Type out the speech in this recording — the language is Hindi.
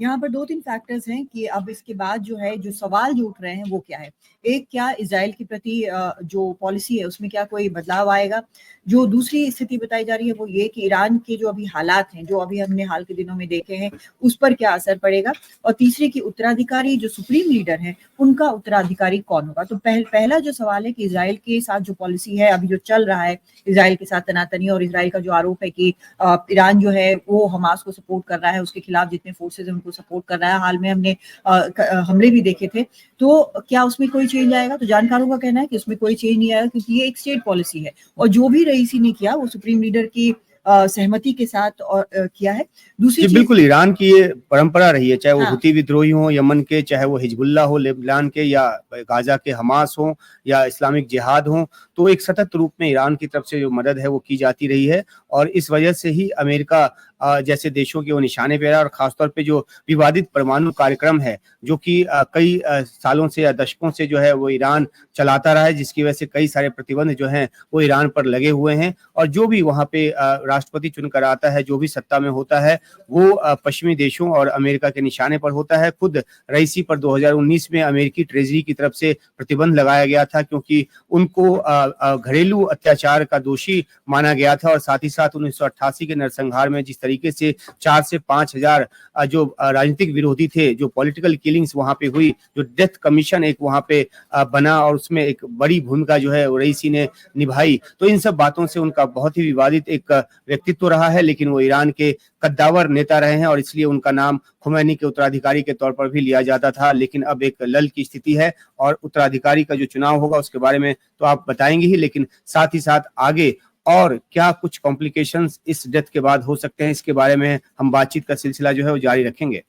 यहाँ पर 2-3 फैक्टर्स हैं कि अब इसके बाद जो है, जो सवाल जो उठ रहे हैं वो क्या है? एक, क्या इज़राइल के प्रति जो पॉलिसी है उसमें क्या कोई बदलाव आएगा? जो दूसरी स्थिति बताई जा रही है वो ये कि ईरान के जो अभी हालात हैं, जो अभी हमने हाल के दिनों में देखे हैं, उस पर क्या असर पड़ेगा? और तीसरी कि उत्तराधिकारी जो सुप्रीम लीडर हैं, उनका उत्तराधिकारी कौन होगा? तो पहला जो सवाल है कि इज़राइल के साथ जो पॉलिसी है, अभी जो चल रहा है, इज़राइल के साथ तनातनी और इज़राइल का जो आरोप है कि ईरान जो है वो हमास को सपोर्ट कर रहा है, उसके खिलाफ जितने फोर्सेस हैं उनको सपोर्ट कर रहा है। हाल में हमने हमले भी देखे थे। तो क्या उसमें कोई चेंज आएगा? तो जानकारों का कहना है कि उसमें कोई चेंज नहीं आएगा, क्योंकि ये एक स्टेट पॉलिसी है और जो भी रईसी ने किया वो सुप्रीम लीडर की सहमति के साथ और किया है। दूसरी जी चीज, बिल्कुल, ईरान की ये परंपरा रही है, चाहे वो हाँ, हुती विद्रोही हो यमन के, चाहे वो हिजबुल्लाह हो लेबनान के, या गाजा के हमास हो, या इस्लामिक जिहाद हो, तो एक सतत रूप में ईरान की तरफ से जो मदद है वो की जाती रही है। और इस वजह से ही अमेरिका जैसे देशों के वो निशाने पे रहा, और खासतौर पे जो विवादित परमाणु कार्यक्रम है, जो कि कई सालों से या दशकों से जो है वो ईरान चलाता रहा है, जिसकी वजह से कई सारे प्रतिबंध जो हैं वो ईरान पर लगे हुए हैं। और जो भी वहाँ पे राष्ट्रपति चुनकर आता है, जो भी सत्ता में होता है, वो पश्चिमी देशों और अमेरिका के निशाने पर होता है। खुद रईसी पर 2019 में अमेरिकी ट्रेजरी की तरफ से प्रतिबंध लगाया गया था, क्योंकि उनको घरेलू अत्याचार का दोषी माना गया था। और साथ ही साथ 1988 के नरसंहार में जिस तरीके से 4 से 5 हजार जो राजनीतिक विरोधी थे, जो पॉलिटिकल किलिंग्स वहां पे हुई, जो डेथ कमीशन एक वहां पे बना और उसमें एक बड़ी भूमिका जो है रईसी ने निभाई, तो इन सब बातों से उनका बहुत ही विवादित एक व्यक्तित्व रहा है। लेकिन वो ईरान के कद्दावर नेता रहे हैं और इसलिए उनका नाम खुमैनी के उत्तराधिकारी के तौर पर भी लिया जाता था। लेकिन अब एक लल की स्थिति है और उत्तराधिकारी का जो चुनाव होगा उसके बारे में तो आप बताएंगे ही, लेकिन साथ ही साथ आगे और क्या कुछ कॉम्प्लिकेशंस इस डेथ के बाद हो सकते हैं, इसके बारे में हम बातचीत का सिलसिला जो है वो जारी रखेंगे।